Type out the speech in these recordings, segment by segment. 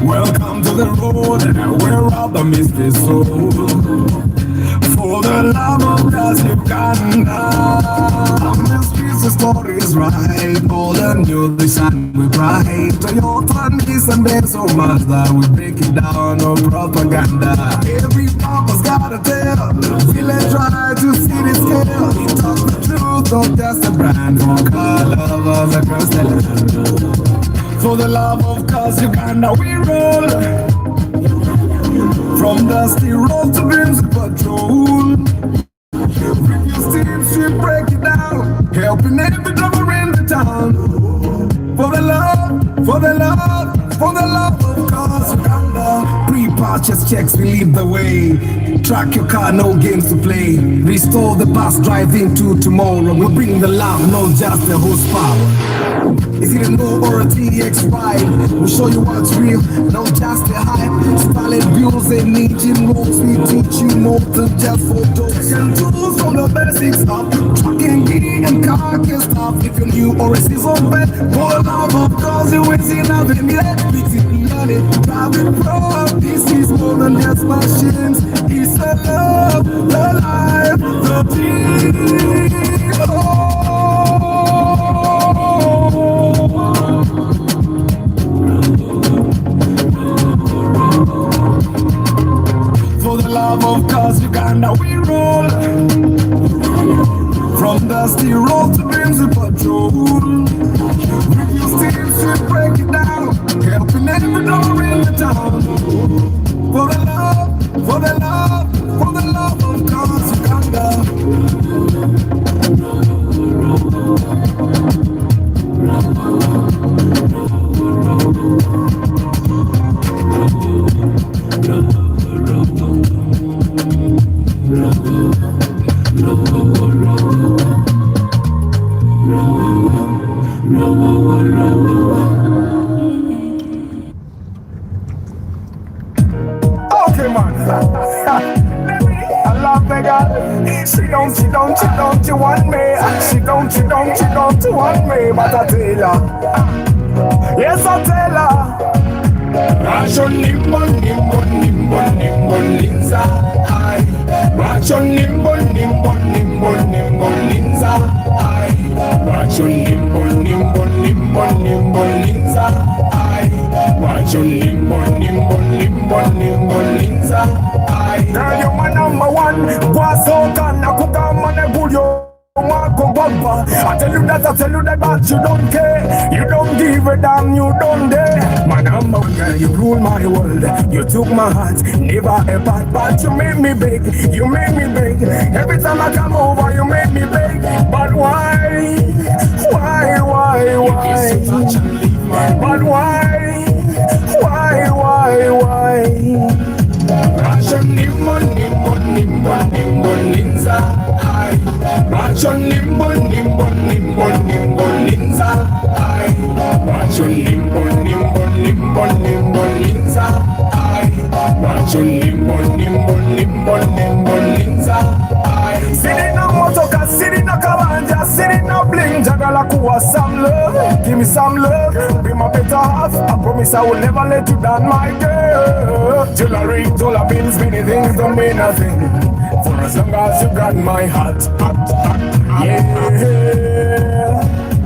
Welcome to the road where rubber meets the soul. For the love of God's Uganda, mysteries the stories right. All the new the sun we bright. Toyota, Nissan, there's so much that we break it down on propaganda. Every papa's got a tell. Village try to see the scale. He talks the truth, not just a brand. For car lovers across the land. For the love of cause Uganda we roll. From dusty road to Brimsey Patrol. Refuse team street break it down. Helping every drummer in the town. For the love, for the love, for the love of cause Uganda. Pre-purchase checks, we lead the way. Track your car, no games to play. Restore the bus, drive into tomorrow. We bring the love, not just the horsepower. Is it a no or a TX ride? We'll show you what's real, not just the hype. Styled views and engine rolls. We teach you more than just photos and tools from the basics up. Trucking, gear and car can stop. If you're new or a season vet, for the love of cause you ain't seen nothing yet. Fix it, learn it, drive it pro. This is more than just machines. It's a love, the life, the dream. For the love of cause Uganda we roll. From dusty road to Brimsey Patrol. Refuse teams to break it down. Helping every door in the town. For the love, for the love, for the love of cause Uganda. Okay, man. I love the girl. She don't want me. She don't want me. But I tell her, yes, I tell her. Racho nimbo, nimbo, nimbo, nimbo, linza. Ay. Racho nimbo, nimbo, nimbo, nimbo, linza. Ay. Racho nimbo, nimbo, nimbo, nimbo, linza. Ay. Racho nimbo, nimbo, nimbo, nimbo, linza. Ay. Girl, you're my number one. Wasoka na kukama na gulyo. I tell you that, but you don't care. You don't give a damn, you don't dare. My number one girl, you rule my world. You took my heart, never a part, but you made me big. You made me big. Every time I come over, you make me big. But why? Why? But why? Why? Racho nimbo, nimbo, nimbo, nimbo, linza. Ay. Racho nimbo, nimbo, nimbo, nimbo, linza. Ay. Racho nimbo, nimbo, nimbo, nimbo, linza. Ay. Racho nimbo, nimbo, nimbo, nimbo, linza. Ay. Sitting on motoka, sitting on kabanja, sitting on bling. Jagala kuwa some love, give me some love. Be my better half, I promise I will never let you down, my girl. Jewelry, dollar bills, many things don't mean nothing. For as long as you got my heart, yeah.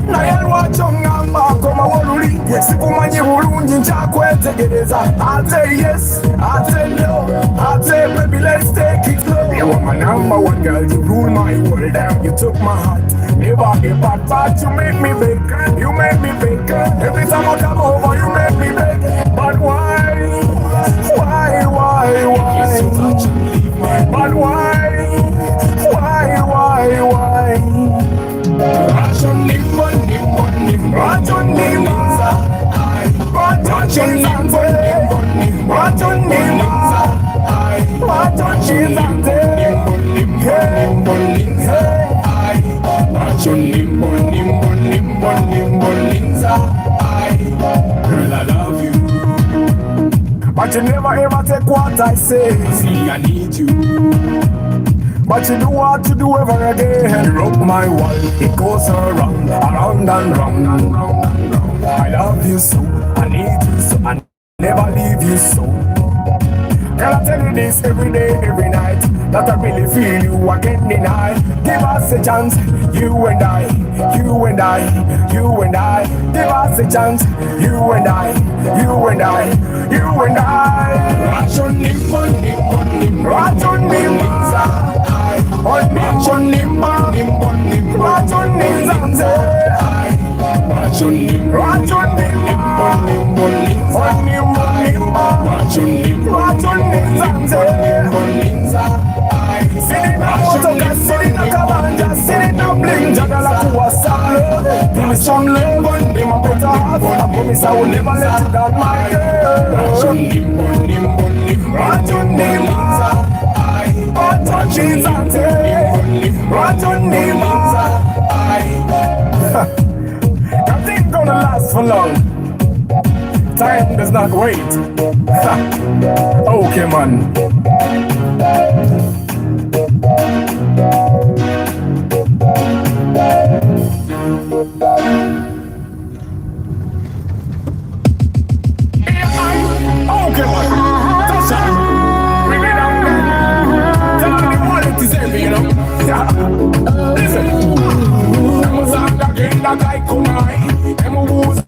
Naye lwachonga mbakoma woluli sikumanye bulungi nkyakwetegereza. I say yes, I say no, I say baby let's take it slow. You are my number one girl, you rule my world down. You took my heart, never give back, but you made me big. You made me big. Every time I come over, you make me big. But why? But why? Racho nimbo, nimbo, nimbo, racho nimbo, racho nimbo, racho nimbo, racho nimbo, racho nimbo, nimbo, nimbo, nimbo, linza. Girl, I love you, but you never ever take what I say. See, I need you. But you do what you do ever again. You broke my world, it goes around, around and round and round and round. I love you so, I need you so, I never leave you so. Girl, I tell you this every day, every night, that I really feel you again tonight. Give us a chance, you and I, you and I, you and I. Give us a chance, you and I, you and I, you and I. Rachon nimba, nimba, nimba, Rachon nimba, Rachon nimba, nimba, nimba, Rachon nimba, Rachon nimba, Rachon nimba, nimba, nimba, nimba, Rachon nimba, Rachon nimba. Sitting in a cabana, sitting in a bling, jagala to a salad. Give me some love and give me better heart. I promise I will never let you down, my girl. Rachon nimba, nimba, nimba, Rachon nimba, Rachon nimba, Rachon nimba. That ain't gonna last for long. Time does not wait. Okay, man. Okay, man. That's it. We been out there. Tell me what it is, you know. Listen. I'm a song again that I could night. I'm a who's out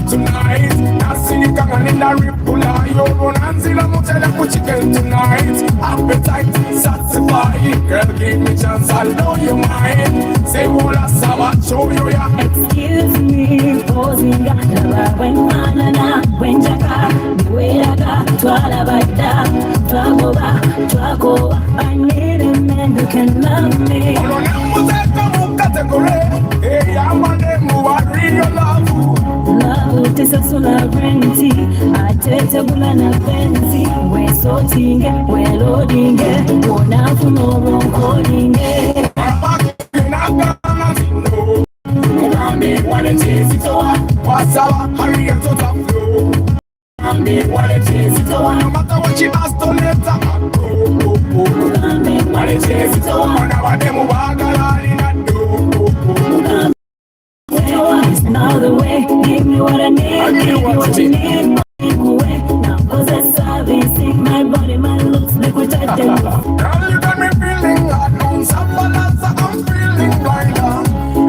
tonight. Now see you coming in the ripple. You're going to see the motel and put chicken tonight. Appetite satisfied. Girl, give me chance, I'll know your mind. Say what I saw, show you ya. Excuse me, posing gala when manana, when jaka, wega, twala bada, twago. I need a man who can love me. Love is a sovereignty. I take a bulana fancy. We're sorting it, we're loading it. We're now for no wrong coding it. What it is, it's all. What's our hurry and to top flow? What it is, it's all. No matter what she has to let her go. What it is, it's all. Now them walk around in a door. Now the way, give me what I need, give me what you need. Now possess servicing my body, my looks like what I do. Girl, you got me feeling hot, don't suffer, I'm feeling blind.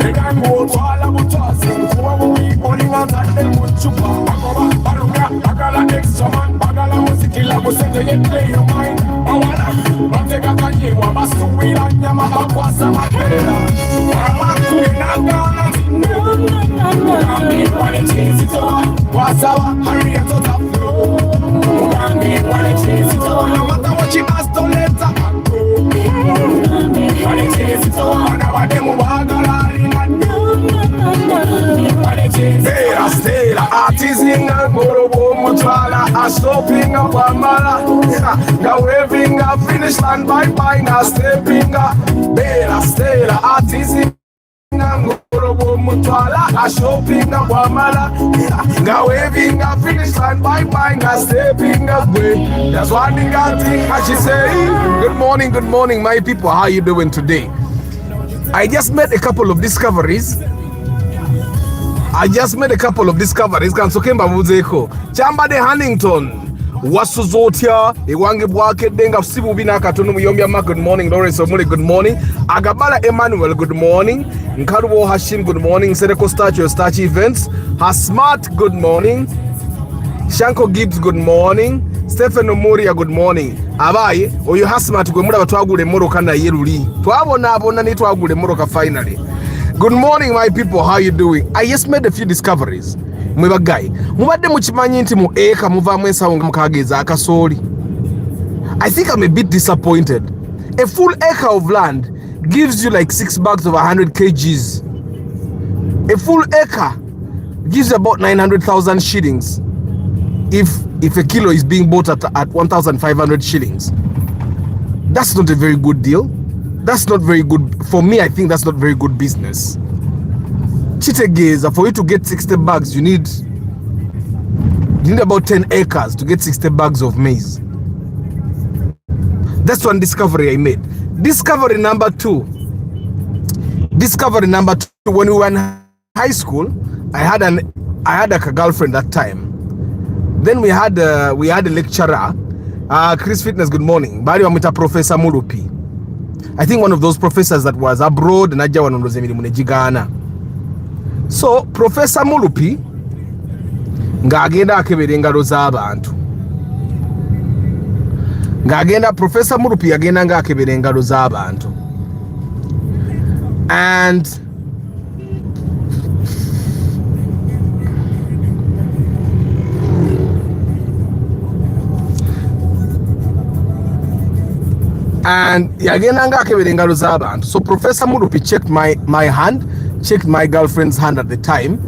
And I'm more to all about tossing. So I will be holding on to them with you. Bagala extra man, bagala musikila musende ye play your mind. Mateka kanye wa basu wila nyama bakwasa mapera. Amakuina gana zinu. Gambi wale chezi toa. Wasawa hurry and to top flow. Gambi wale chezi toa. No matter what she has to let her go. Gambi wale chezi toa. Now demu bagala ina do. Stela, artisan and Gorobo Mutala, a stopping up Amala, now waving a finish line by now stepping up. Bela, Stela, artisan and Gorobo Mutala, a stopping up Amala, now waving a finish line by now stepping up. That's one thing I think I should say. Good morning, my people. How you doing today? I just made a couple of discoveries. Kansokemba Muzeko. Chamba de Huntington. Wasuzotia, Iwangi Bwake, Denga Sibubina Katunu Yomiama, good morning, Lawrence Omuli, good morning. Agabala Emmanuel, good morning. Nkarubo Hashim, good morning. Sereko Starch Events. Hasmart, good morning. Shanko Gibbs, good morning. Stephen Omoria, good morning. Abai, oyo Hasmart, Gumura Twagule Moroka na Yeruli. Twabona ni Twagule Moroka finally. Good morning, my people. How you doing? I just made a few discoveries. Mwiba guy. Mubade muchimanyi nti mu eka muva mwensa mukageza akasoli. I think I'm a bit disappointed. A full acre of land gives you like 6 bags of 100 kgs. A full acre gives you about 900,000 shillings. If a kilo is being bought at 1,500 shillings. That's not a very good deal. That's not very good. For me, I think that's not very good business. Chitegeza, for you to get 60 bags, you need about 10 acres to get 60 bags of maize. That's one discovery I made. Discovery number two. When we were in high school, I had a girlfriend that time. Then we had a lecturer, Chris Fitness, good morning. Bali wamwita Professor Mulupi. I think one of those professors that was abroad and najja wanondoze emirimu ne gigana. So Professor Mulupi ng'agenda akebera engalo z'abantu. Professor Mulupi agenda ng'akebera engalo z'abantu. And yagenda ng'akebera engalo z'abantu. So Professor Mulupi checked my hand, checked my girlfriend's hand at the time,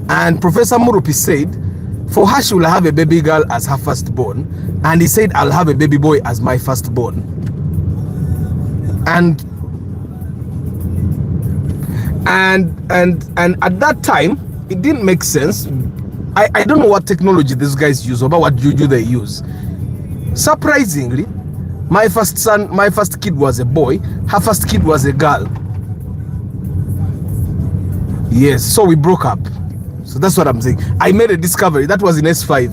and Professor Mulupi said for her she will have a baby girl as her firstborn, and he said I'll have a baby boy as my firstborn. And at that time it didn't make sense. I don't know what technology these guys use or what juju they use. Surprisingly, my first kid was a boy, her first kid was a girl. Yes, so we broke up. So that's what I'm saying. I made a discovery. That was in S5.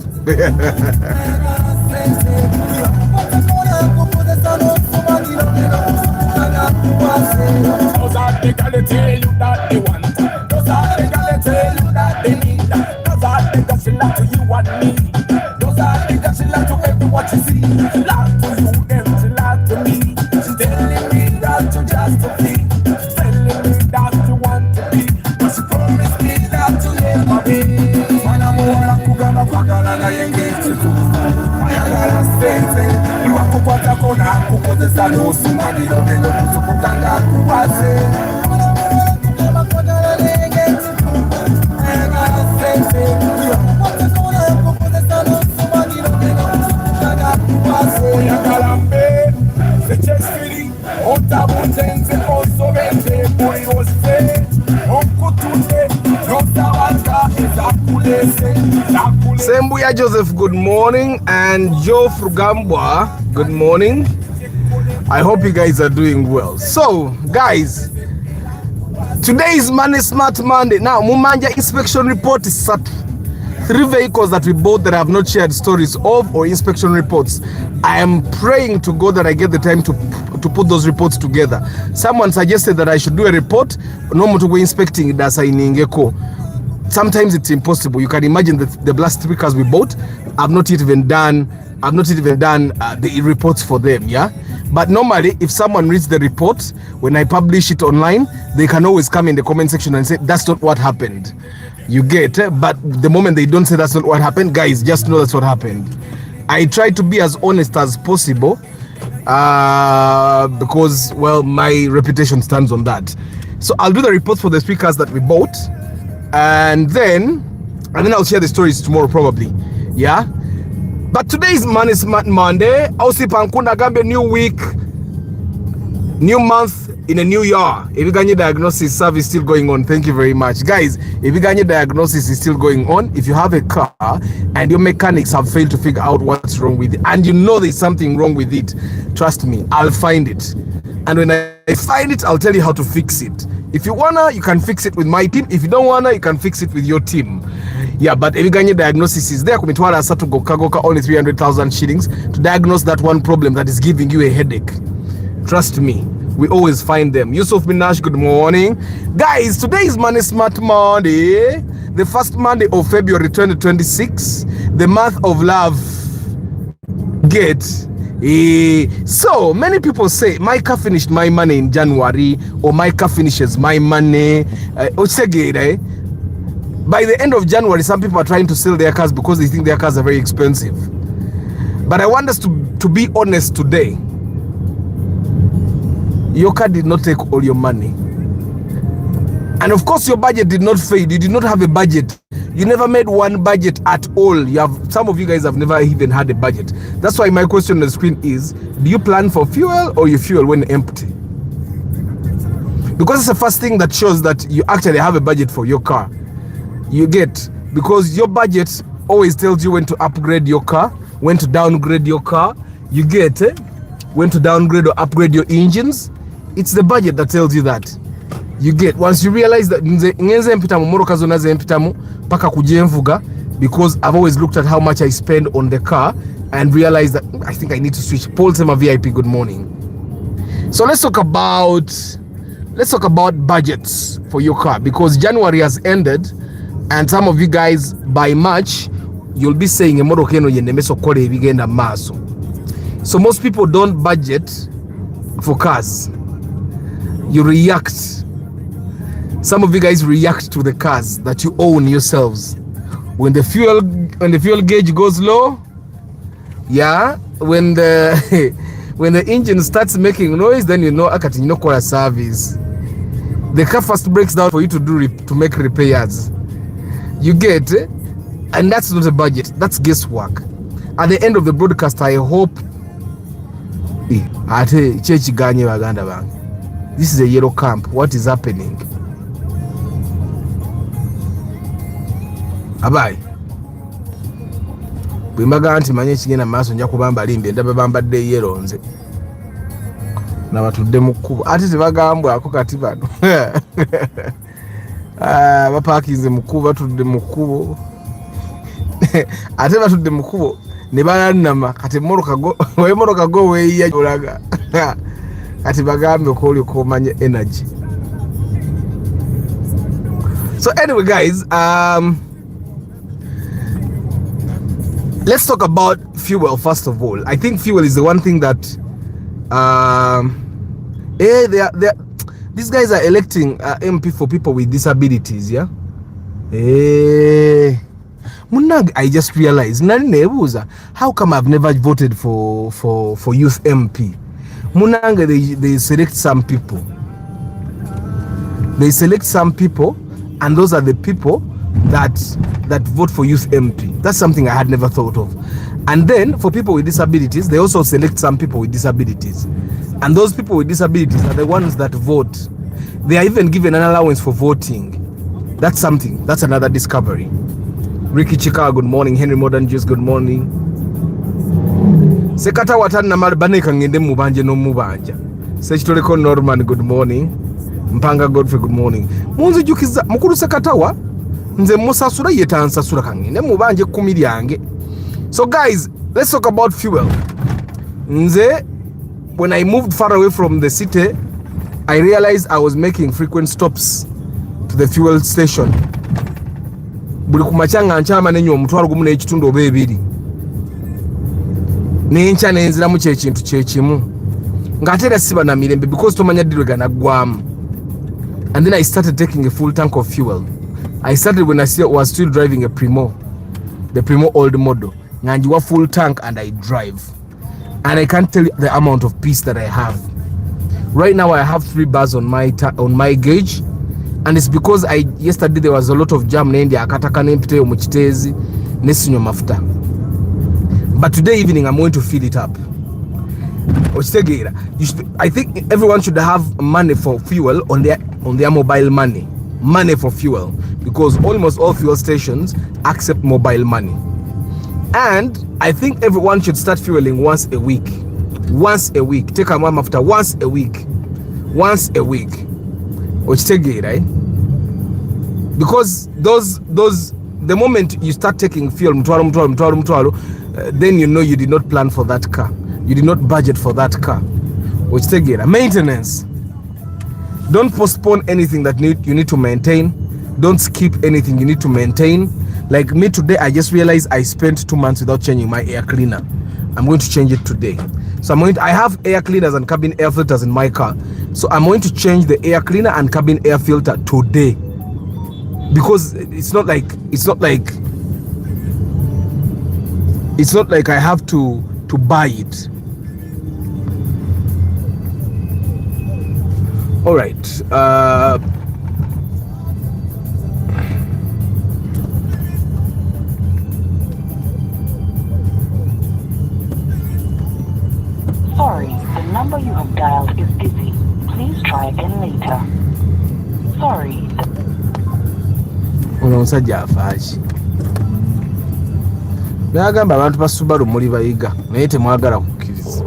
Sembuya Joseph, good morning, and Joe Frugambwa, good morning. I hope you guys are doing well. So guys, today is Money Smart Monday. Now Mumanja inspection report is set. 3 vehicles that we bought that I have not shared stories of or inspection reports. I am praying to God that I get the time to put those reports together. Someone suggested that I should do a report no more to go inspecting dasa iningeko. Sometimes it's impossible. You can imagine that the last 3 cars we bought, I've not even done the reports for them. Yeah, but normally if someone reads the report when I publish it online, they can always come in the comment section and say that's not what happened. You get, but the moment they don't say that's not what happened, guys, just know that's what happened. I try to be as honest as possible because, well, my reputation stands on that. So I'll do the report for the speakers that we bought, and then I'll share the stories tomorrow probably. Yeah, but today is Money Smart Monday. Ausi Pankuna Gambe, new week, new month in a new year. Ebiganye diagnosis service still going on. Thank you very much, guys. Ebiganye diagnosis is still going on. If you have a car and your mechanics have failed to figure out what's wrong with it, and you know there's something wrong with it, trust me, I'll find it. And when I find it, I'll tell you how to fix it. If you wanna, you can fix it with my team. If you don't wanna, you can fix it with your team. Yeah, but Ebiganye diagnosis is there. Kumitwala Satu Goka only 300,000 shillings to diagnose that one problem that is giving you a headache. Trust me, we always find them. Yusuf Minash, good morning. Guys, today is Money Smart Monday, the first Monday of February 2026, the month of love. Get so many people say my car finished my money in January, or my car finishes my money. By the end of January, some people are trying to sell their cars because they think their cars are very expensive. But I want us to be honest today. Your car did not take all your money. And of course your budget did not fade. You did not have a budget. You never made one budget at all. Some of you guys have never even had a budget. That's why my question on the screen is, do you plan for fuel or you fuel when empty? Because it's the first thing that shows that you actually have a budget for your car. You get, because your budget always tells you when to upgrade your car, when to downgrade your car. You get, when to downgrade or upgrade your engines. It's the budget that tells you that. You get, once you realize that ngenze mpitamu moro kazo naze mpitamu paka kujenvuga because I've always looked at how much I spend on the car and realized that I think I need to switch. Paul Sema VIP, good morning. So let's talk about budgets for your car, because January has ended and some of you guys by March you'll be saying emotoka eno yennemesokola ebigenda maaso. So most people don't budget for cars. You react. Some of you guys react to the cars that you own yourselves. When the fuel gauge goes low, yeah, when the when the engine starts making noise, then you know akati you know call a service. The car first breaks down for you to make repairs. You get, and that's not a budget. That's guesswork. At the end of the broadcast, I hope this is a yellow camp. What is happening? Abai. Bwimbaga nti manye kigenda maaso nja kubamba limbe ndaba bambadde yellow nze. Na batudde mu kkubo. Ate tebagambwako kati bano. Bapakinze mu kkubo, batudde mu kkubo. Ate batudde mu kkubo ne balanama kati emmotoka go weeyiya gy'olaga. Kati bagambe ko oli komanya energy. So anyway guys, let's talk about fuel first of all. I think fuel is the one thing that these guys are electing MP for people with disabilities, yeah? Munag, I just realized, how come I've never voted for youth MP? Munanga, they select some people. They select some people, and those are the people that vote for youth MP. That's something I had never thought of. And then for people with disabilities, they also select some people with disabilities. And those people with disabilities are the ones that vote. They are even given an allowance for voting. That's something. That's another discovery. Ricky Chika, good morning. Henry Modern Juice, good morning. Sekata watan na malbane kangende mubanje no mubanja. Sechitoleko Norman, good morning. Mpanga Godfrey, good morning. Munzi jukiza mukuru sekatawa nze musasura yetansasura kangende mubanje kumiri yange. So guys, let's talk about fuel. Nze, when I moved far away from the city, I realized I was making frequent stops to the fuel station. Buli kumachanga nchama nenyo omutwalo gumu n'ekitundu oba ebiri. Nencha nenziramu kyekintu kyekimu. Ng'ate era siba na mirembe because tomanya ddirwe ganaggwamu. And then I started taking a full tank of fuel. I started when I was still driving a Primo. The Primo old model. Nganjiwa full tank and I drive. And I can't tell you the amount of peace that I have. Right now I have 3 bars on my gauge, and it's because yesterday there was a lot of jam nendi akataka nempite omukitezi nesinyo mafuta. But today evening I'm going to fill it up. I think everyone should have money for fuel on their mobile money. Money for fuel, because almost all fuel stations accept mobile money. And I think everyone should start fueling once a week. Once a week. Take a mom after once a week. Once a week. Right? Because the moment you start taking fuel, then you know you did not plan for that car. You did not budget for that car. Maintenance. Don't postpone anything that you need to maintain. Don't skip anything you need to maintain. Like me today, I just realized I spent 2 months without changing my air cleaner. I'm going to change it today. So I have air cleaners and cabin air filters in my car. So I'm going to change the air cleaner and cabin air filter today. Because it's not like I have to buy it. All right. Sorry, the number you have dialed is busy. Please try again later. Sorry. Ono omusajja afaaki. Byagamba abantu ba Subaru muli bayiga naye temwagala kukkiriza.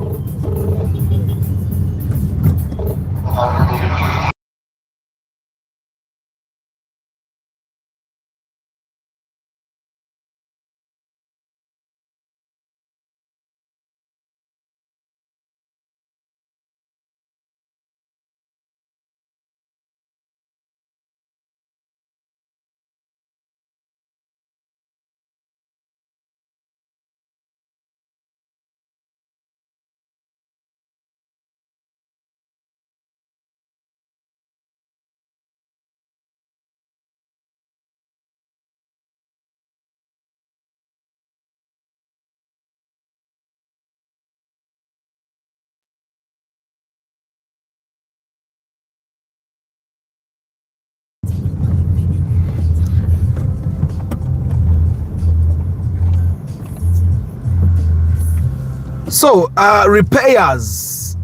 So repairs,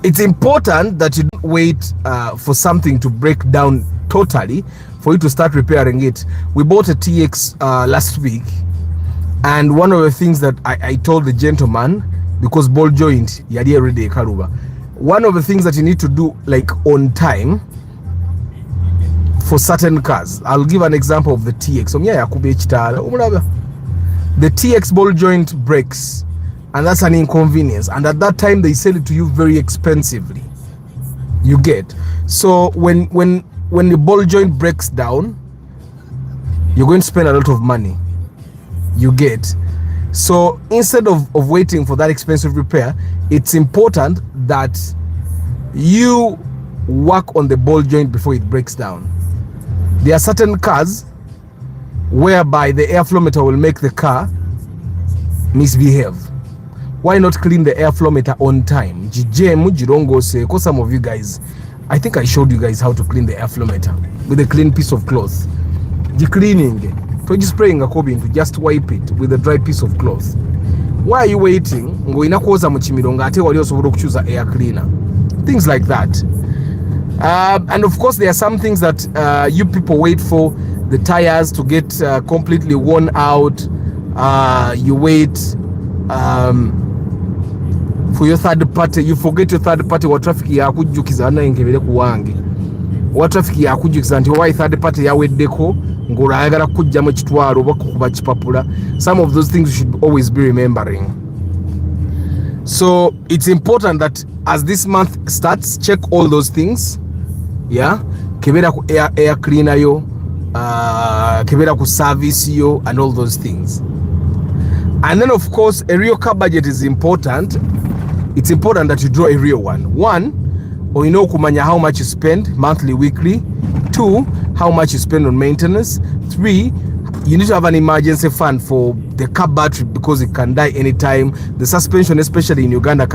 it's important that you don't wait for something to break down totally for you to start repairing it. We bought a TX last week, and one of the things that I told the gentleman, because ball joint yali already karuba, one of the things that you need to do like on time for certain cars. I'll give an example of the TX. The TX ball joint breaks, and that's an inconvenience, and at that time they sell it to you very expensively. You get, so when the ball joint breaks down, you're going to spend a lot of money. You get, so instead of waiting for that expensive repair, it's important that you work on the ball joint before it breaks down. There are certain cars whereby the airflow meter will make the car misbehave. Why not clean the airflow meter on time? Because some of you guys, I think I showed you guys how to clean the airflow meter with a clean piece of cloth. The cleaning, so just spraying a cobin to just wipe it with a dry piece of cloth. Why are you waiting? Choose an air cleaner. Things like that. And of course, there are some things that you people wait for the tires to get completely worn out. You wait for your third party. You forget your third party. What traffic ya kujukiza na ingevele kuwangi. What traffic ya kujukiza nti why third party ya weddeko ngura ayagala kujja mu kitwaro bakuba kipapula. Some of those things you should always be remembering. So it's important that as this month starts, check all those things. Yeah, kebera ku air cleaner yo, kebera ku service yo, and all those things. And then of course a real car budget is important. It's important that you draw a real one. One, or you know kumanya how much you spend monthly, weekly. Two, how much you spend on maintenance. Three, you need to have an emergency fund for the car battery because it can die anytime. The suspension, especially in Uganda,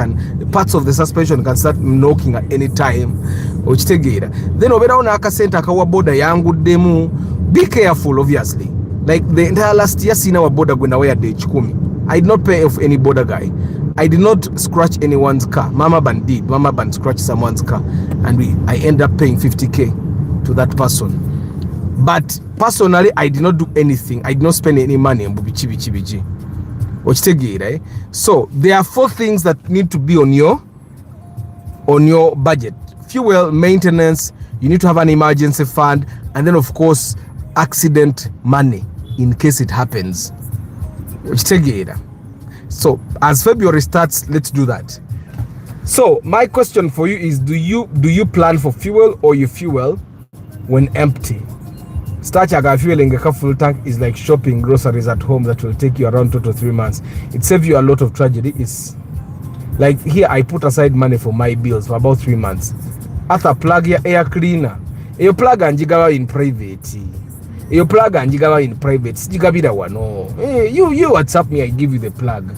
parts of the suspension can start knocking at any time. Then obera una akasenta akawa boda yangu demu. Be careful, obviously. Like the entire last year, seen our border going away at the Chikumi. I did not pay off any border guy. I did not scratch anyone's car. Mama Ban did. Mama Ban scratched someone's car, and I ended up paying 50K to that person. But personally, I did not do anything. I did not spend any money on Bubichi. Right? So there are 4 things that need to be on your budget: fuel, maintenance. You need to have an emergency fund, and then of course accident money in case it happens. So as February starts, let's do that. So my question for you is, do you plan for fuel, or you fuel when empty? Starchaga fueling a full tank is like shopping groceries at home that will take you around 2 to 3 months. It saves you a lot of tragedy. It's like here I put aside money for my bills for about 3 months. After plug your air cleaner, you plug and jigawa in private. You plug and jigawa in private. Jigabida one. No, hey, you WhatsApp me, I give you the plug.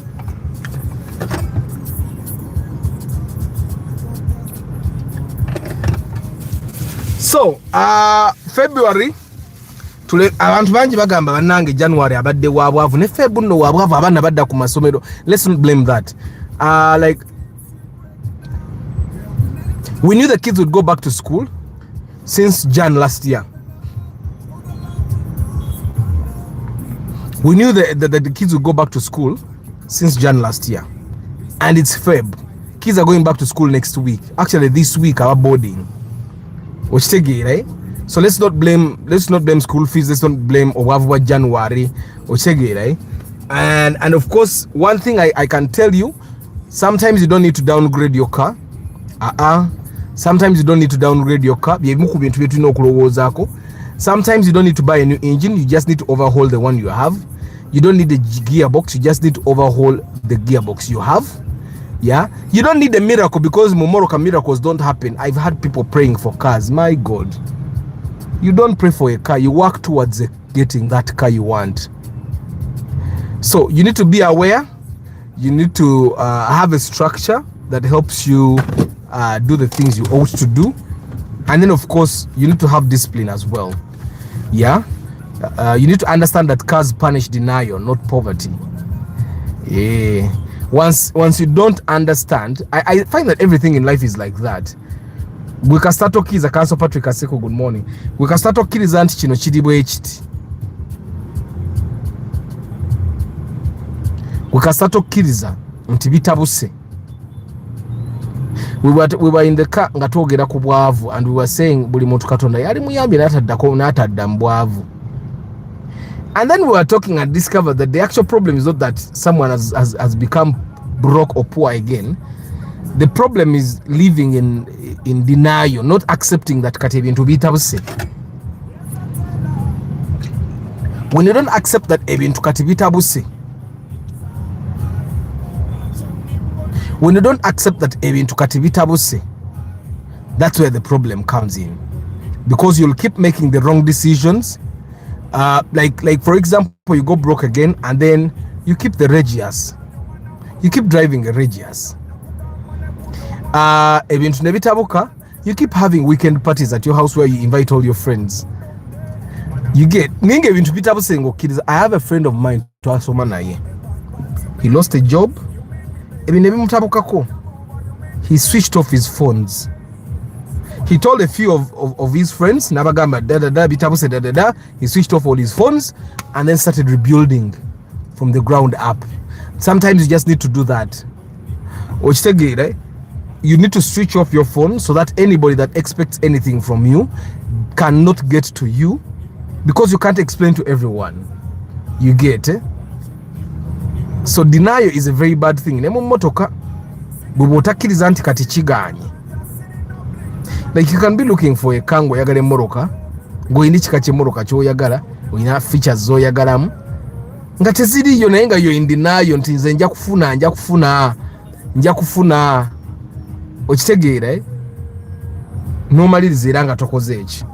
So February tule abantu bangi bagamba banange January abadde wabwavu ne February no wabwavu abana badda ku masomero. Let's not blame that. Like we knew the kids would go back to school since Jan last year. We knew that the kids would go back to school since Jan last year, and it's Feb. Kids are going back to school next week. Actually, this week our boarding. Right? So let's not blame school fees. Let's not blame Owavwa January. Right? And of course, one thing I can tell you, sometimes you don't need to downgrade your car. Sometimes you don't need to downgrade your car. Sometimes you don't need to buy a new engine. You just need to overhaul the one you have. You don't need a gearbox. You just need to overhaul the gearbox you have. Yeah, you don't need a miracle, because Momoroka miracles don't happen. I've had people praying for cars. My God, you don't pray for a car, you work towards getting that car you want. So you need to be aware. You need to have a structure that helps you do the things you ought to do, and then of course you need to have discipline as well. Yeah, you need to understand that cars punish denial, not poverty. Yeah. Once you don't understand, I find that everything in life is like that. We can start talking as a Council Patrick Aseko, good morning. We can start talking as anti chino chidi bwechiti. We can start okkiriza nti bitabuse. We were in the car nga twogera ku bwavu, and we were saying buli muntu Katonda yali muyambye n'atadda mu bwavu. And then we were talking and discovered that the actual problem is not that someone has become broke or poor again. The problem is living in denial, not accepting that kati ebintu bitabuse. When you don't accept that ebintu kati bitabuse, when you don't accept that ebintu kati bitabuse, that's where the problem comes in, because you'll keep making the wrong decisions. Like for example, you go broke again, and then you keep the Regias, you keep driving a Regias. Ebintu nebitabuka, you keep having weekend parties at your house where you invite all your friends. You get ninge ebintu bitabuse ngo kids. I have a friend of mine twasoma naye. He lost a job. He switched off his phones. He told a few of his friends, Nabagamba, bitabuse, he switched off all his phones and then started rebuilding from the ground up. Sometimes you just need to do that. You need to switch off your phone so that anybody that expects anything from you cannot get to you, because you can't explain to everyone. You get it? So denial is a very bad thing. Like you can be looking for a kango yagale moroka, go in chika chemoroka cho yagala, wina features zo yagalamu. Nga tezidi yo nayenga yo in denial ntinze nja kufuna. Okitegeera normally ziranga tokoze eki.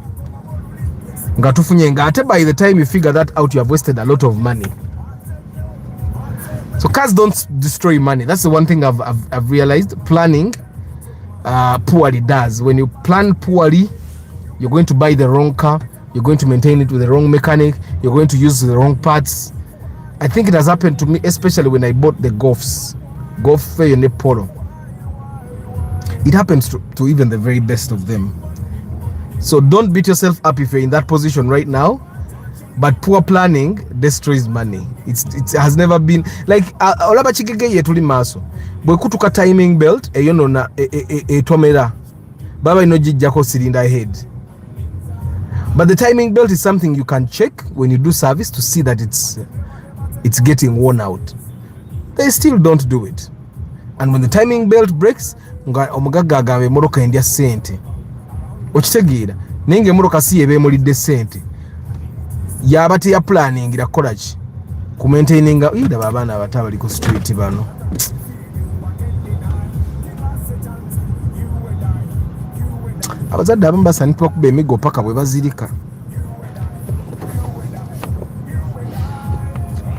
Nga tufunye nga ate by the time you figure that out, you have wasted a lot of money. So cars don't destroy money. That's the one thing I've realized. Planning poorly does. When you plan poorly, you're going to buy the wrong car, you're going to maintain it with the wrong mechanic, you're going to use the wrong parts. I think it has happened to me, especially when I bought the Golf Polo. It happens to even the very best of them. So don't beat yourself up if you're in that position right now. But poor planning destroys money. It has never been like olaba chigege yetuli maso bwe kutuka timing belt eyono na etomera baba inojijjako cylinder head. But the timing belt is something you can check when you do service to see that it's getting worn out. They still don't do it. And when the timing belt breaks, omugaga agambe moroka endya sente. Okitegeera nenge moroka si ebe mulidde sente. Yabate ya planning ira college ku maintaining ida babana abatabali ku street bano. Abazadde abamu basanipwa kuba emigo paka bwe bazirika.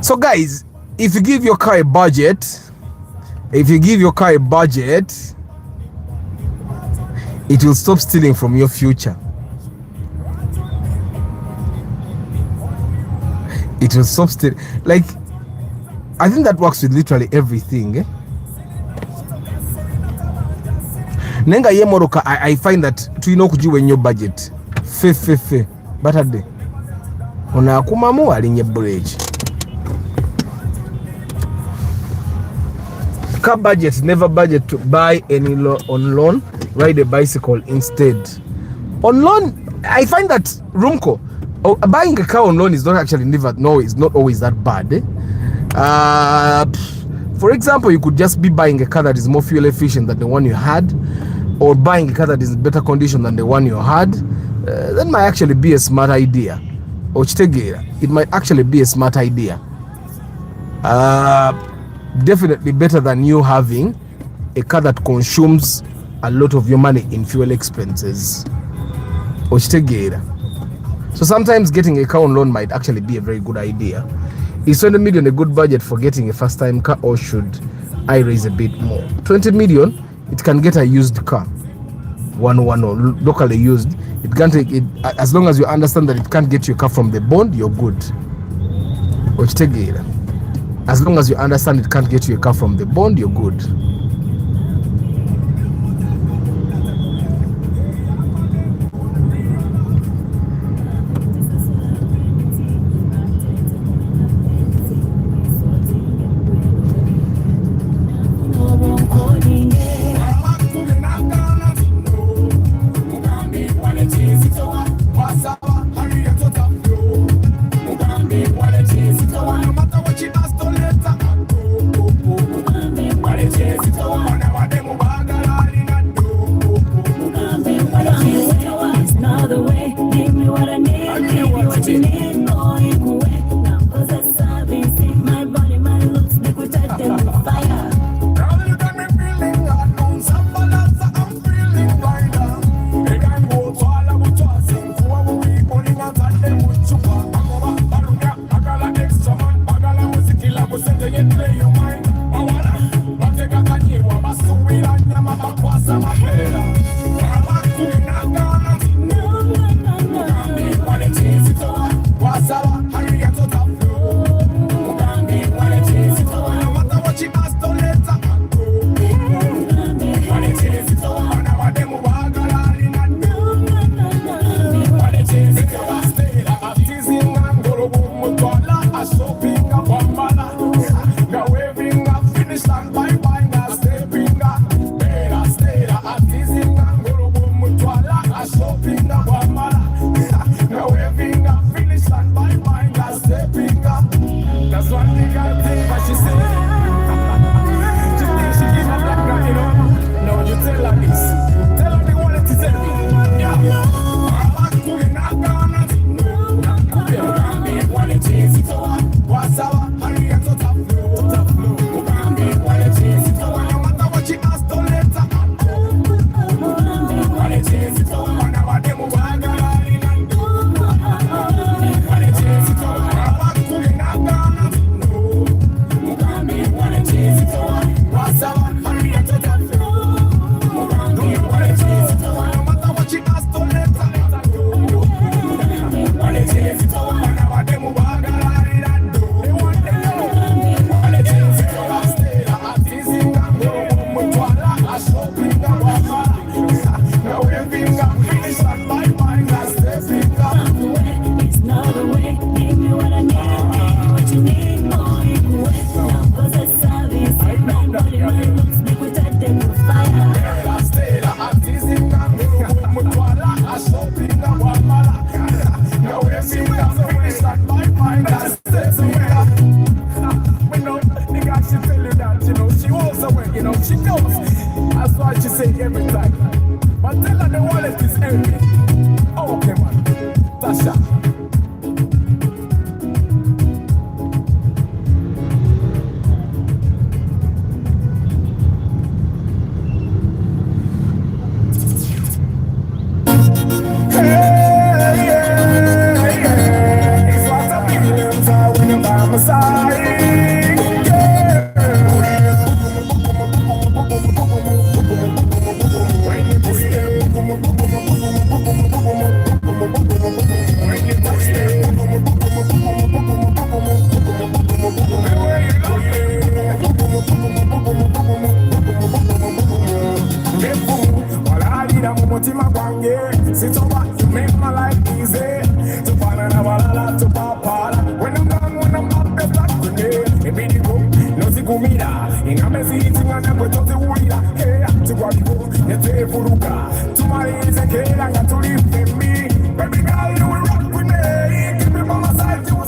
So guys, if you give your car a budget, it will stop stealing from your future. It will stop stealing. Like, I think that works with literally everything. Nenga ye moroka, I find that tuino kujiwe nyo budget. Fe. Batade. Ona kumamu alinye bridge. Car budget, never budget to buy any on loan. Ride a bicycle instead. On loan, I find that Rumco, buying a car on loan is not actually it's not always that bad. For example, you could just be buying a car that is more fuel efficient than the one you had, or buying a car that is in better condition than the one you had. That might actually be a smart idea. It might actually be a smart idea. Definitely better than you having a car that consumes a lot of your money in fuel expenses. So sometimes getting a car on loan might actually be a very good idea. Is 20 million a good budget for getting a first time car, or should I raise a bit more? 20 million, it can get a used car. One or locally used. It can't take it, as long as you understand that it can't get your car from the bond, you're good. As long as you understand it can't get you a car from the bond, you're good.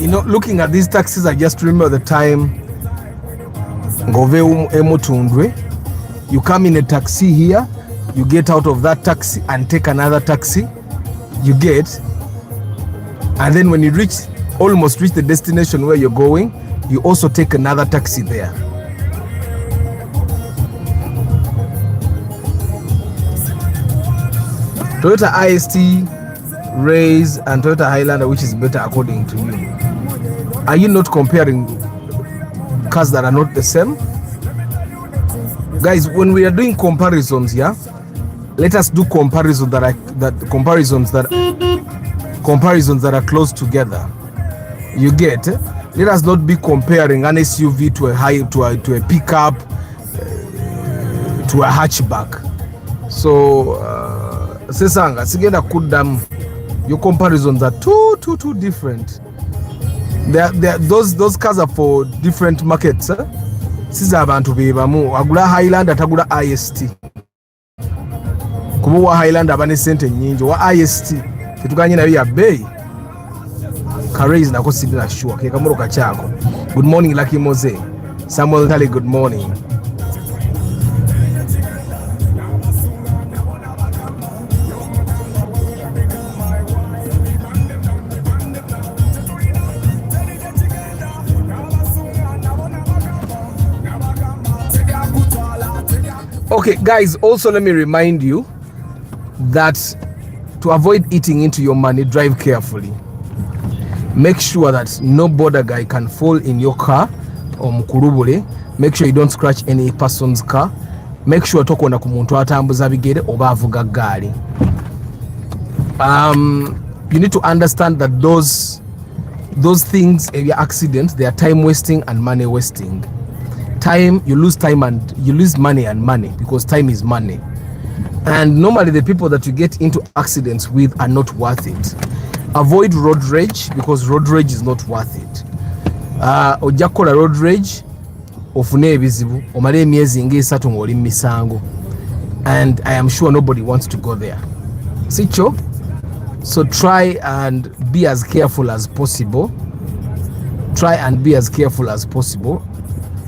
You know, looking at these taxis, I just remember the time Ngove Emutundwe. You come in a taxi here, you get out of that taxi and take another taxi. You get, and then when you almost reach the destination where you're going, you also take another taxi there. Toyota IST, Raze, and Toyota Highlander, which is better according to you? Are you not comparing cars that are not the same? Guys, when we are doing comparisons, yeah, let us do comparisons that are close together. You get, Let us not be comparing an SUV to a pickup, to a hatchback. So sesanga sigenda kuddamu, your comparisons are too different. Those cars are for different markets. Siza abantu bebamu agula Highlander tagula IST. Kuba wa Highlander abane sente nyingi, wa IST tetuganye nayo ya bei. Karezi nako sidina sure ke kamuro kachako. Good morning Lucky Mose. Samuel Tali, good morning. Okay, guys, also let me remind you that to avoid eating into your money, drive carefully. Make sure that no border guy can fall in your car or mukurubule. Make sure you don't scratch any person's car. Make sure tokona ku muntu atambuza bigere oba avuga gali. You need to understand that those things, accidents, they are time wasting and money wasting. Time, you lose time and you lose money and money, because time is money. And normally the people that you get into accidents with are not worth it. Avoid road rage, because road rage is not worth it. Ojakola road rage ofune ebizibu omale emyezi ng'esatu ng'oli misango, and I am sure nobody wants to go there. Sicho? So try and be as careful as possible. Try and be as careful as possible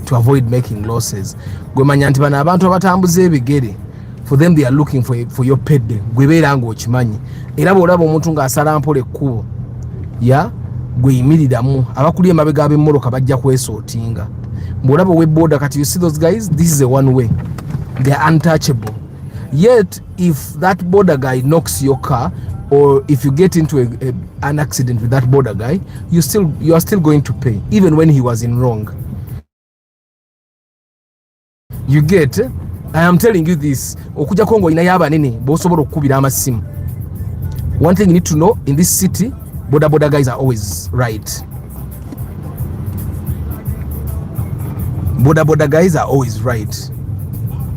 to avoid making losses. Gwemanya nti bana abantu abatambuza ebigere, for them they are looking for your payday. Gwebeera ng'okimanyi, era bw'olaba omuntu ng'asala mpola ekkubo ya gweyimiririramu, abakuli emabega ab'emmoloka bajja kwesootinga. Bw'olaba ow'ebboda kati, you see those guys, this is a one way, they are untouchable. Yet if that border guy knocks your car, or if you get into an accident with that border guy, you are still going to pay, even when he was in wrong. You get? I am telling you this. Okuja Kongo ina yaba nini bosobola okubira amasimu. One thing you need to know, in this city, border guys are always right. Border guys are always right.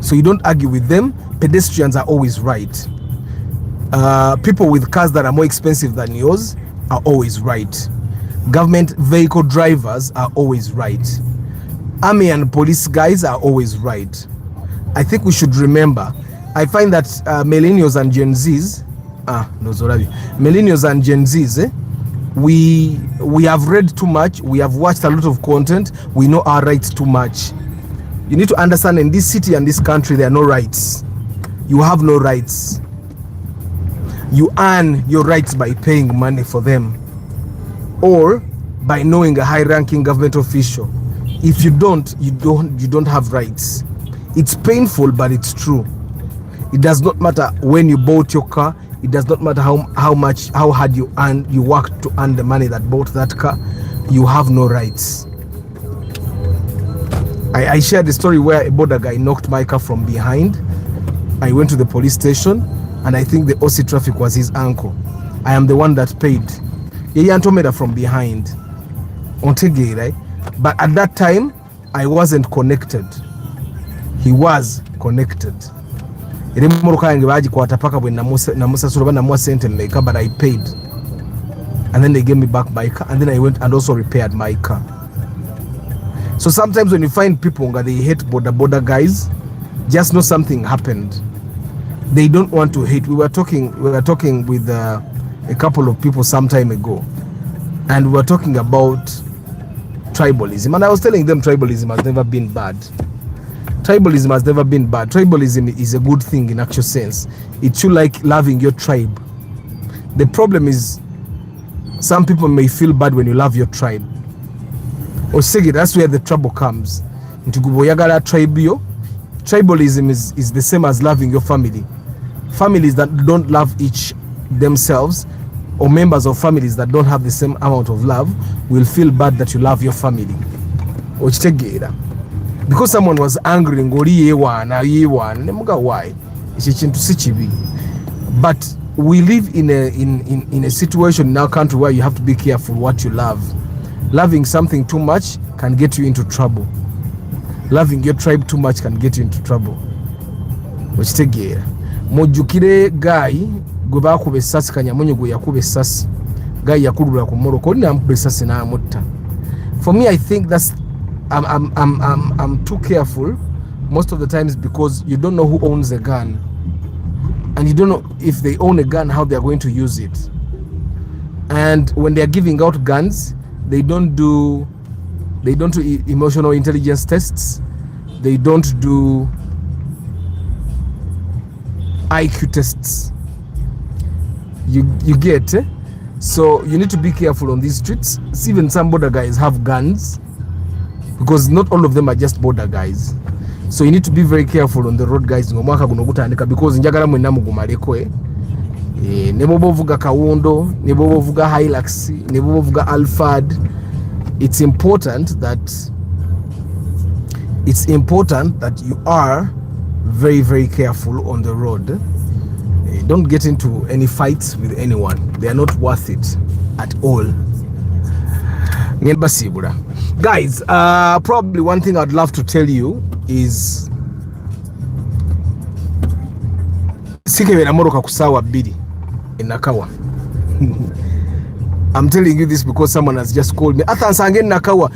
So you don't argue with them. Pedestrians are always right. People with cars that are more expensive than yours are always right. Government vehicle drivers are always right. Army and police guys are always right. I think we should remember, I find that millennials and Gen Zs, millennials and Gen Zs, we have read too much, we have watched a lot of content, we know our rights too much. You need to understand, in this city and this country, there are no rights. You have no rights. You earn your rights by paying money for them, or by knowing a high-ranking government official. If you don't, you don't have rights. It's painful, but it's true. It does not matter when you bought your car. It does not matter how hard you worked to earn the money that bought that car. You have no rights. I shared the story where a border guy knocked my car from behind. I went to the police station, and I think the OC traffic was his uncle. I am the one that paid. Yeyantomeda from behind. Ontege, right? But at that time, I wasn't connected. He was connected. But I paid. And then they gave me back my car. And then I went and also repaired my car. So sometimes when you find people they hate border guys, just know something happened. They don't want to hate. We were talking with a couple of people some time ago, and we were talking about tribalism, and I was telling them tribalism has never been bad. Tribalism has never been bad. Tribalism is a good thing in actual sense. It's you like loving your tribe. The problem is some people may feel bad when you love your tribe. Osege, that's where the trouble comes. Tribalism is the same as loving your family. Families that don't love each themselves, or members of families that don't have the same amount of love, will feel bad that you love your family. Because someone was angry, why? But we live in a situation in our country where you have to be careful what you love. Loving something too much can get you into trouble. Loving your tribe too much can get you into trouble. Okitegeera. Mujjukire Guy gwe baakuba essasi Kanyamunyu gwe yakuba essasi. Guy yakulula ku Moroko n'amukuba essasi n'amutta. For me, I think that's I'm too careful most of the times because you don't know who owns a gun. And you don't know if they own a gun, how they are going to use it. And when they are giving out guns, they don't do emotional intelligence tests. They don't do IQ tests. You get, eh? So you need to be careful on these streets. Even some border guys have guns because not all of them are just border guys. So you need to be very careful on the road, guys. Ngomwaka guno gutandika because njagala mwenna mugumaleko ne boba ovuga Kawondo, ne boba ovuga Hilux, ne boba ovuga Alphard. It's important that you are very, very careful on the road. Don't get into any fights with anyone. They are not worth it at all. Guys, probably one thing I'd love to tell you is sikebera moroka kusawa 2 in Nakawa. I'm telling you this because someone has just called me. Athansange Nakawa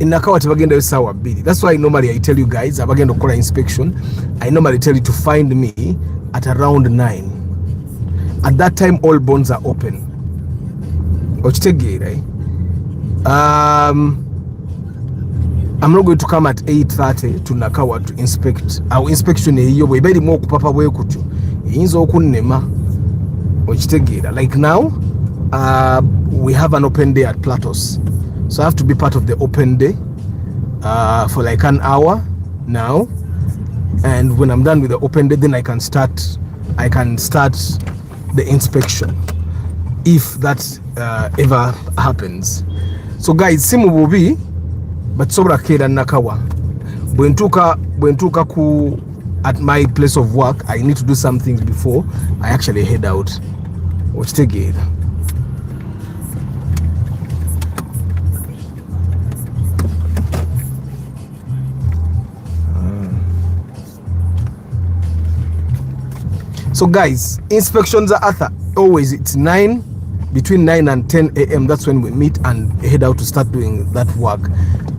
in Nakawa tebagenda yosawa 2. That's why normally I tell you guys abagenda okola inspection. I normally tell you to find me at around 9. At that time all bonds are open. Okitegeera, I'm not going to come at 8:30 to Nakawa to inspect. Our inspection eyo bwe bali mu okupapa bwe kutyo eyinza okunnema. Okitegeera, like now we have an open day at Platos, so I have to be part of the open day for like an hour now, and when I'm done with the open day then I can start the inspection if that ever happens. So guys, simu bubi but sobra kera Nakawa bwentuka ku at my place of work. I need to do some things before I actually head out. Okitegeera. So guys, inspections are always it's between 9 and 10 a.m. That's when we meet and head out to start doing that work.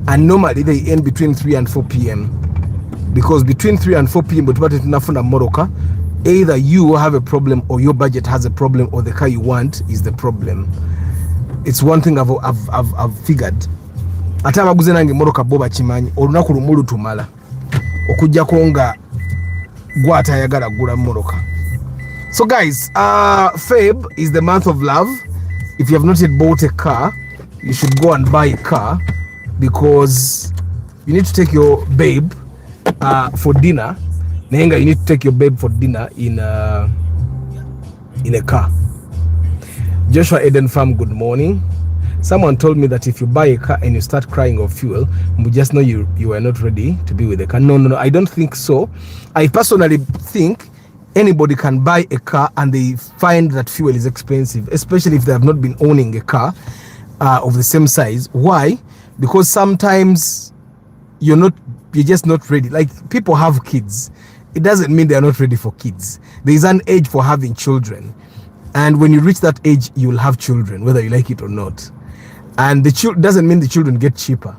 And normally they end between 3 and 4 p.m. because between 3 and 4 p.m. Moroka, either you have a problem or your budget has a problem or the car you want is the problem. It's one thing I've figured. Ate abaguze nange Moroka boba kimanyi olunaku lumulu tumala okujja konga gwata yagala gula Moroka. So guys, Feb is the month of love. If you have not yet bought a car, you should go and buy a car because you need to take your babe for dinner. Nenga, you need to take your babe for dinner in a car. Joshua Eden Farm, good morning. Someone told me that if you buy a car and you start crying of fuel, we just know you are not ready to be with a car. No, I don't think so. I personally think anybody can buy a car and they find that fuel is expensive, especially if they have not been owning a car of the same size. Why? Because sometimes you're just not ready. Like, people have kids. It doesn't mean they're not ready for kids. There is an age for having children. And when you reach that age, you'll have children, whether you like it or not. And doesn't mean the children get cheaper.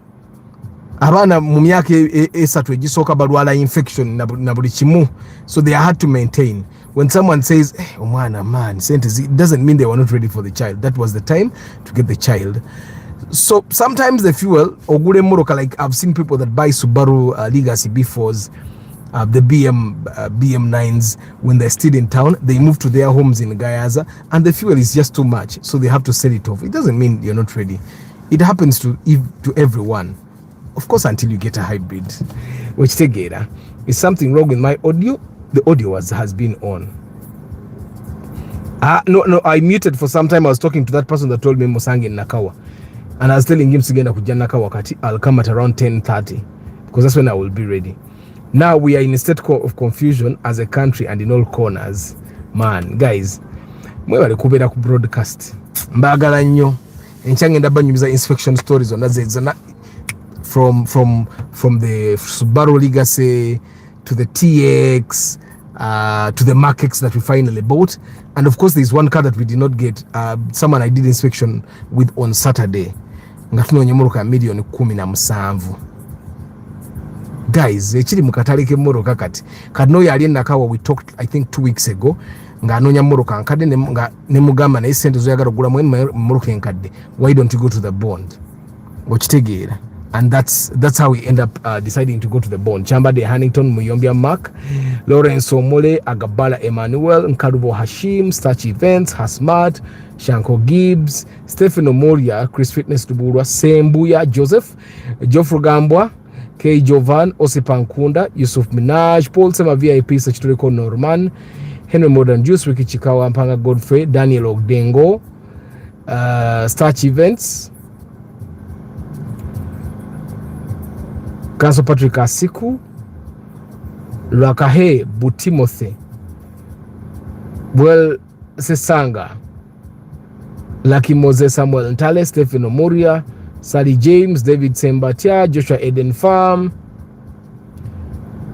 Abana mu myaka esatu egisooka balwala infection na buli kimu, so they are hard to maintain. When someone says omwana man sentes, it doesn't mean they were not ready for the child. That was the time to get the child. So sometimes the fuel ogule Moroka, like I've seen people that buy Subaru Legacy B4s, the BM9s, when they're still in town, they move to their homes in Gayaza and the fuel is just too much, so they have to sell it off. It doesn't mean you're not ready. It happens to everyone. Of course, until you get a hybrid. Which together is something wrong with my audio. The audio has been on. No, I muted for some time. I was talking to that person that told me Musange in Nakawa, and I was telling him Sigenda kuja Nakawa kati I'll come at around 10:30 because that's when I will be ready. Now we are in a state of confusion as a country and in all corners. Man, guys, mwebale kubeera ku broadcast. Mbagala nnyo. enchangenda banyumiza inspection stories on that from the Subaru Legacy to the TX to the Mark-X that we finally bought, and of course there's one car that we did not get, someone I did inspection with on Saturday nga tunonye moroka milioni 17. Guys, ekiri mukatale ke moroka kati kadno yali nakawa we talked I think 2 weeks ago nga anonya moroka nkadde ne mugamba na sente zo yagala kugula mwene moroka enkadde, why don't you go to the bond okitegeera? And that's how we end up deciding to go to the bond. Chambade Hannington, Muyombia Mark, Lawrence Omole, Agabala Emmanuel, Nkarubo Hashim, Starch Events, Hasmat, Shanko Gibbs, Stephen Omoria, Chris Fitness Duburwa, Sembuya Joseph, Geoffrey Gambwa, K. Jovan, Osipankunda, Yusuf Minaj, Paul Sema VIP, Sachitoriko Norman, Henry Modern Juice, Wiki Chikawa, Mpanga Godfrey, Daniel Ogdengo, Starch Events, Kanso Patrick Asiku, Lwakahe Butimothe, Well Sesanga, Lucky Moses Samuel Ntale, Stephen Omoria, Sally James, David Sembatia, Joshua Eden Farm,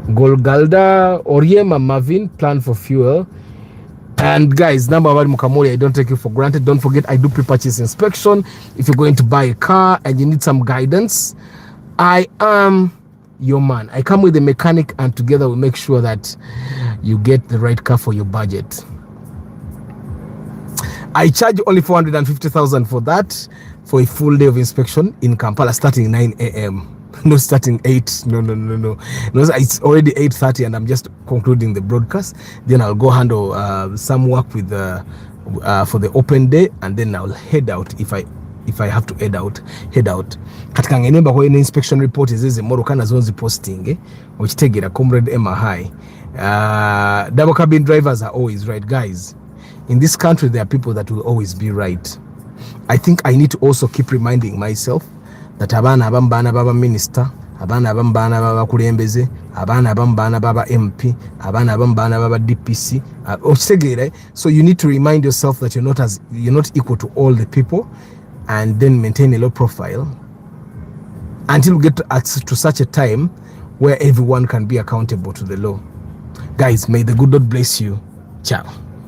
Golgalda, Oriema Marvin, Plan for Fuel. And guys, number one Mukamori, I don't take it for granted. Don't forget, I do pre-purchase inspection. If you're going to buy a car and you need some guidance, I am your man. I come with a mechanic and together we make sure that you get the right car for your budget. I charge only 450,000 for that, for a full day of inspection in Kampala starting 9 a.m. No, starting 8. No, it's already 8:30 and I'm just concluding the broadcast. Then I'll go handle some work with for the open day, and then I'll head out if I have to head out. Katika ngenemba kwa inspection report is Morokana zonzi posting ochitegera comrade Emma High. Double cabin drivers are always right, guys. In this country there are people that will always be right. I think I need to also keep reminding myself that abana abambana baba minister, abana abambana baba kulembeze, abana abambana baba MP, abana abambana baba DPC, ochitegera. So you need to remind yourself that you're not equal to all the people, and then maintain a low profile until we get to such a time where everyone can be accountable to the law. Guys, may the good Lord bless you. Ciao.